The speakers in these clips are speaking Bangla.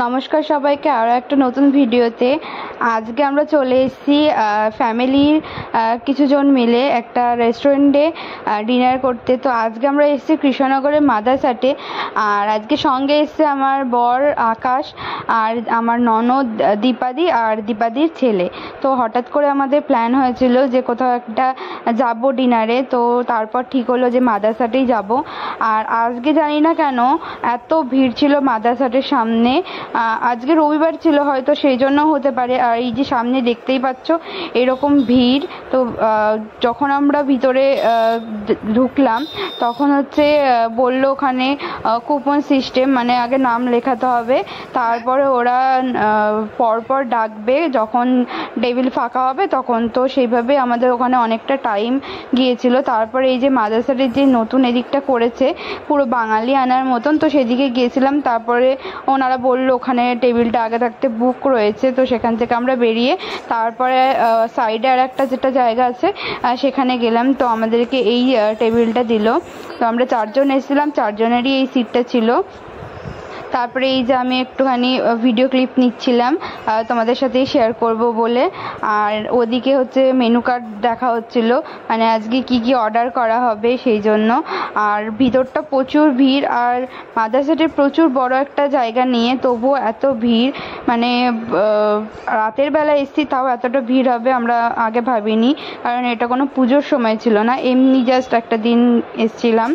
নমস্কার সবাইকে আরও একটা নতুন ভিডিওতে। আজকে আমরা চলে এসেছি ফ্যামিলির কিছুজন মিলে একটা রেস্টুরেন্টে ডিনার করতে। তো আজকে আমরা এসেছি কৃষ্ণনগরের মাদারসাটে। আর আজকে সঙ্গে এসছে আমার বর আকাশ আর আমার ননদ দীপাদি আর দীপাদির ছেলে। তো হঠাৎ করে আমাদের প্ল্যান হয়েছিল যে কোথাও একটা যাব ডিনারে, তো তারপর ঠিক হলো যে মাদারসাটেই যাব। আর আজকে জানি না কেন এত ভিড় ছিল মাদারসাটের সামনে। আজকে রবিবার ছিল, হয়তো সেই জন্য হতে পারে। আর এই যে সামনে দেখতেই পাচ্ছ এরকম ভিড়। তো যখন আমরা ভিতরে ঢুকলাম তখন হচ্ছে বললো ওখানে কুপন সিস্টেম, মানে আগে নাম লেখাতে হবে, তারপরে ওরা পরপর ডাকবে যখন টেবিল ফাঁকা হবে তখন। তো সেইভাবে আমাদের ওখানে অনেকটা টাইম গিয়েছিল। তারপরে এই যে মাদারসাটের যে নতুন এদিকটা করেছে পুরো বাঙালি আনার মতন, তো সেদিকে গিয়েছিলাম। তারপরে ওনারা বললো ওখানে টেবিলটা আগে থাকতে বুক রয়েছে, তো সেখান থেকে আমরা বেরিয়ে তারপরে সাইডে আর একটা যেটা জায়গা আছে সেখানে গেলাম। তো আমাদেরকে এই টেবিলটা দিল। তো আমরা 4 জন এসেছিলাম, 4 জনেরই এই সিটটা ছিল। তারপরে এই যে আমি একটুখানি ভিডিও ক্লিপ নিচ্ছিলাম তোমাদের সাথেই শেয়ার করব বলে। আর ওদিকে হচ্ছে মেনু কার্ড দেখা হচ্ছিল, মানে আজকে কি কি অর্ডার করা হবে সেই জন্য। আর ভিতরটা প্রচুর ভিড়, আর মাদারসাটের প্রচুর বড় একটা জায়গা নিয়ে তবুও এত ভিড়, মানে রাতের বেলা এসছি তাও এতটা ভিড় হবে আমরা আগে ভাবিনি, কারণ এটা কোনো পুজোর সময় ছিল না, এমনি জাস্ট একটা দিন এসছিলাম।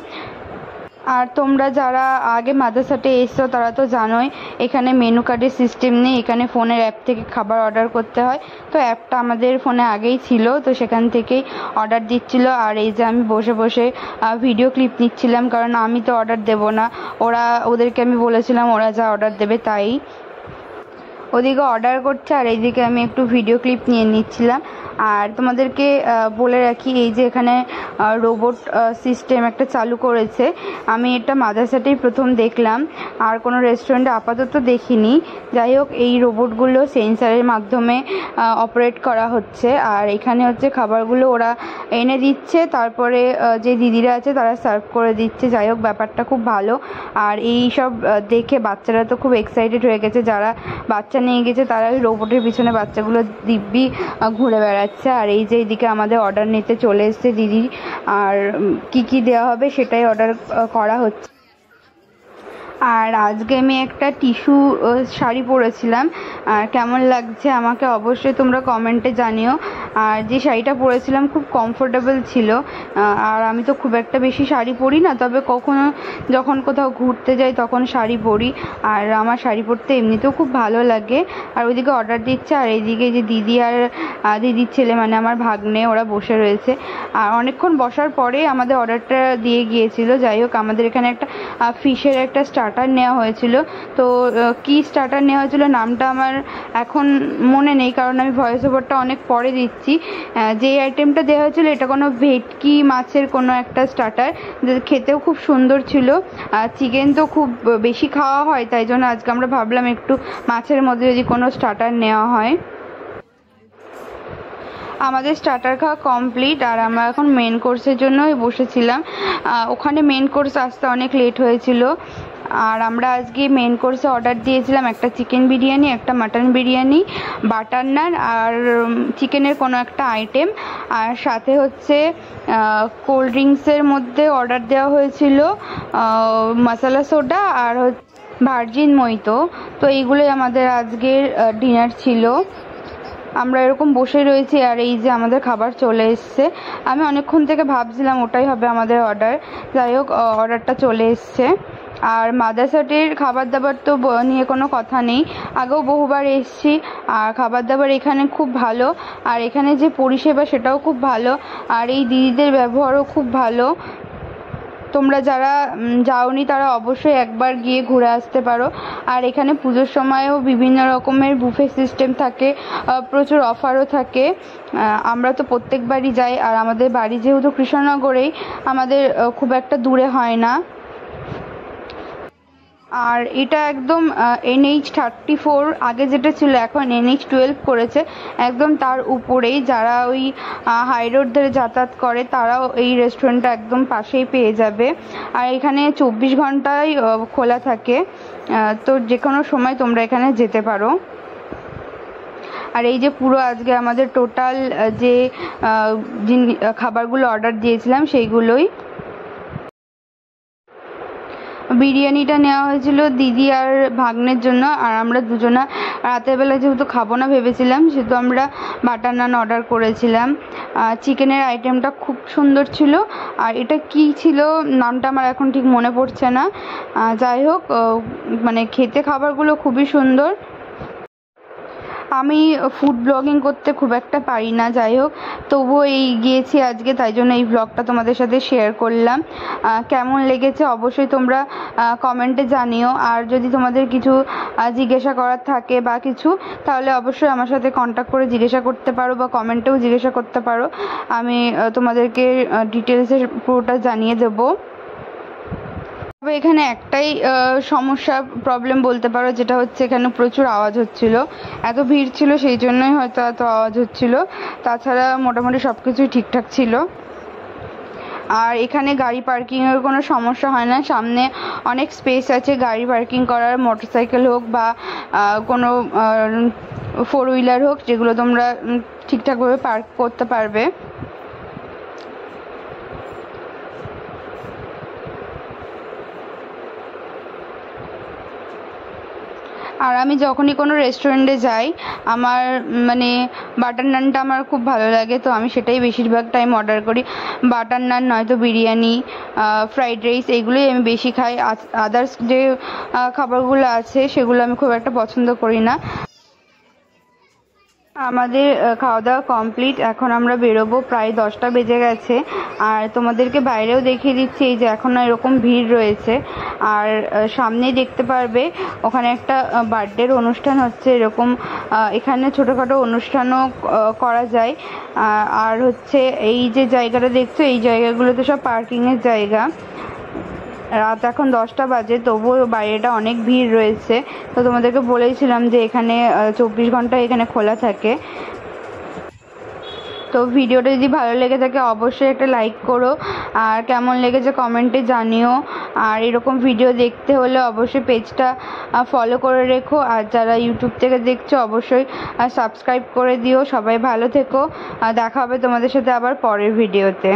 আর তোমরা যারা আগে মাদারসাটে এসছো তারা তো জানোই এখানে মেনু কার্ডের সিস্টেম নেই, এখানে ফোনের অ্যাপ থেকে খাবার অর্ডার করতে হয়। তো অ্যাপটা আমাদের ফোনে আগেই ছিল, তো সেখান থেকেই অর্ডার দিচ্ছিল। আর এই যে আমি বসে বসে ভিডিও ক্লিপ নিচ্ছিলাম, কারণ আমি তো অর্ডার দেবো না, ওদেরকে আমি বলেছিলাম ওরা যা অর্ডার দেবে তাই। ওদিকে অর্ডার করছে আর এইদিকে আমি একটু ভিডিও ক্লিপ নিয়ে নিচ্ছিলাম। আর তোমাদেরকে বলে রাখি, এই যে এখানে রোবট সিস্টেম একটা চালু করেছে, আমি এটা মাদারসাটেই প্রথম দেখলাম, আর কোনো রেস্টুরেন্টে আপাতত দেখিনি। যাই হোক, এই রোবটগুলো সেন্সারের মাধ্যমে অপারেট করা হচ্ছে। আর এখানে হচ্ছে খাবারগুলো ওরা এনে দিচ্ছে, তারপরে যে দিদিরা আছে তারা সার্ভ করে দিচ্ছে। যাই হোক, ব্যাপারটা খুব ভালো। আর এই সব দেখে বাচ্চারা তো খুব এক্সাইটেড হয়ে গেছে, যারা বাচ্চা নিয়ে গেছে তারা ওই রোবটের পিছনে বাচ্চাগুলো দিব্যি ঘুরে বেড়াচ্ছে। আর এই যে এইদিকে আমাদের অর্ডার নিতে চলে এসছে দিদি, আর কি কি দেওয়া হবে সেটাই অর্ডার করা হচ্ছে। আর আজকে আমি একটা টিস্যু শাড়ি পরেছিলাম, আর কেমন লাগছে আমাকে অবশ্যই তোমরা কমেন্টে জানিও। আর যে শাড়িটা পরেছিলাম খুব কমফোর্টেবল ছিল। আর আমি তো খুব একটা বেশি শাড়ি পরি না, তবে কখনো যখন কোথাও ঘুরতে যাই তখন শাড়ি পরি। আর আমার শাড়ি পরতে এমনিতেও খুব ভালো লাগে। আর ওইদিকে অর্ডার দিচ্ছে, আর এইদিকে যে দিদি আর দিদির ছেলে, মানে আমার ভাগ্নে, ওরা বসে রয়েছে। আর অনেকক্ষণ বসার পরে আমাদের অর্ডারটা দিয়ে গিয়েছিল। যাই হোক, আমাদের এখানে একটা ফিশের একটা স্টার্টার নেওয়া হয়েছিল। তো কি স্টার্টার নেওয়া হয়েছিল নামটা আমার এখন মনে নেই, কারণ আমি ভয়েস ওভারটা অনেক পরে দিচ্ছি। যে আইটেমটা দেওয়া হয়েছিল এটা কোনো ভেটকি মাছের কোনো একটা স্টার্টার, খেতেও খুব সুন্দর ছিল। চিকেন তো খুব বেশি খাওয়া হয়, তাই জন্য আজকে আমরা ভাবলাম একটু মাছের মধ্যে যদি কোনো স্টার্টার নেওয়া হয়। আমাদের স্টার্টার খাওয়া কমপ্লিট, আর আমরা এখন মেন কোর্সের জন্যই বসেছিলাম। ওখানে মেন কোর্স আসতে অনেক লেট হয়েছিল। আর আমরা আজকে মেন কোর্সে অর্ডার দিয়েছিলাম একটা চিকেন বিরিয়ানি, একটা মাটন বিরিয়ানি, বাটার নান, আর চিকেনের কোনো একটা আইটেম। আর সাথে হচ্ছে কোল্ড ড্রিঙ্কসের মধ্যে অর্ডার দেওয়া হয়েছিল মশলা সোডা আর ভার্জিন মইতো। তো এইগুলোই আমাদের আজকের ডিনার ছিল। আমরা এরকম বসে রয়েছি, আর এই যে আমাদের খাবার চলে এসছে। আমি অনেকক্ষণ থেকে ভাবছিলাম ওটাই হবে আমাদের অর্ডার। যাই হোক, অর্ডারটা চলে এসছে। আর মাদারসাটের খাবার দাবার তো নিয়ে কোনো কথা নেই, আগেও বহুবার এসেছি। আর খাবার দাবার এখানে খুব ভালো, আর এখানে যে পরিষেবা সেটাও খুব ভালো, আর এই দিদিদের ব্যবহারও খুব ভালো। তোমরা যারা যাওনি তারা অবশ্যই একবার গিয়ে ঘুরে আসতে পারো। আর এখানে পুজোর সময়ও বিভিন্ন রকমের বুফে সিস্টেম থাকে, প্রচুর অফারও থাকে। আমরা তো প্রত্যেকবারই যাই, আর আমাদের বাড়ি যেহেতু কৃষ্ণনগরেই, আমাদের খুব একটা দূরে হয় না। আর এটা একদম NH34, আগে যেটা ছিল এখন NH12 করেছে, একদম তার উপরেই। যারা ওই হাই রোড ধরে যাতায়াত করে তারাও এই রেস্টুরেন্টটা একদম পাশেই পেয়ে যাবে। আর এখানে 24 ঘন্টাই খোলা থাকে, তো যে কোনো সময় তোমরা এখানে যেতে পারো। আর এই যে পুরো আজকে আমাদের টোটাল যে খাবারগুলো অর্ডার দিয়েছিলাম সেইগুলোই। বিরিয়ানিটা নেওয়া হয়েছিল দিদি আর ভাগ্নের জন্য, আর আমরা দুজনা রাতের বেলা যেহেতু খাবো না ভেবেছিলাম, সেহেতু আমরা বাটার নান অর্ডার করেছিলাম। চিকেনের আইটেমটা খুব সুন্দর ছিল। আর এটা কি ছিল নামটা আমার এখন ঠিক মনে পড়ছে না। যাই হোক, মানে খেতে খাবারগুলো খুবই সুন্দর। আমি ফুড ব্লগিং করতে খুব একটা পারি না, যাই হোক তবুও গিয়েছি আজকে, তাই জন্য এই ব্লগটা তোমাদের সাথে শেয়ার করলাম। কেমন লেগেছে অবশ্যই তোমরা কমেন্টে জানিও। আর যদি তোমাদের কিছু জিজ্ঞাসা করার থাকে বা কিছু, তাহলে অবশ্যই আমার সাথে কন্ট্যাক্ট করে জিজ্ঞাসা করতে পারো বা কমেন্টেও জিজ্ঞাসা করতে পারো। আমি তোমাদেরকে ডিটেলসে পুরোটা জানিয়ে দেবো। তবে এখানে একটাই সমস্যা, প্রবলেম বলতে পারো, যেটা হচ্ছে এখানে প্রচুর আওয়াজ হচ্ছিল। এত ভিড় ছিল সেই জন্যই হয়তো এত আওয়াজ হচ্ছিল, তাছাড়া মোটামুটি সব কিছুই ঠিকঠাক ছিল। আর এখানে গাড়ি পার্কিংয়ের কোনো সমস্যা হয় না, সামনে অনেক স্পেস আছে গাড়ি পার্কিং করার, মোটরসাইকেল হোক বা কোনো 4 হুইলার হোক, যেগুলো তোমরা ঠিকঠাকভাবে পার্ক করতে পারবে। আর আমি যখনই কোনো রেস্টুরেন্টে যাই, আমার মানে বাটার নানটা আমার খুব ভালো লাগে, তো আমি সেটাই বেশিরভাগ টাইম অর্ডার করি। বাটার নান নয়তো বিরিয়ানি, ফ্রাইড রাইস, এগুলোই আমি বেশি খাই। আদার্স যে খাবারগুলো আছে সেগুলো আমি খুব একটা পছন্দ করি না। আমাদের খাওয়া দাওয়া কমপ্লিট, এখন আমরা বেরোবো, প্রায় 10টা বেজে গেছে। আর তোমাদেরকে বাইরেও দেখিয়ে দিচ্ছি, এই যে এখনও এরকম ভিড় রয়েছে। আর সামনেই দেখতে পারবে ওখানে একটা বার্থডের অনুষ্ঠান হচ্ছে, এরকম এখানে ছোটোখাটো অনুষ্ঠানও করা যায়। আর হচ্ছে এই যে জায়গাটা দেখছো, এই জায়গাগুলোতে সব পার্কিংয়ের জায়গা। রাত এখন 10টা বাজে, তবুও বাইরেটা অনেক ভিড় রয়েছে। তো তোমাদেরকে বলেইছিলাম যে এখানে 24 ঘন্টা এখানে খোলা থাকে। তো ভিডিওটা যদি ভালো লেগে থাকে অবশ্যই একটা লাইক করো, আর কেমন লেগেছে কমেন্টে জানিও। আর এরকম ভিডিও দেখতে হলে অবশ্যই পেজটা ফলো করে রেখো, আর যারা ইউটিউব থেকে দেখছো অবশ্যই সাবস্ক্রাইব করে দিও। সবাই ভালো থেকো, দেখা হবে তোমাদের সাথে আবার পরের ভিডিওতে।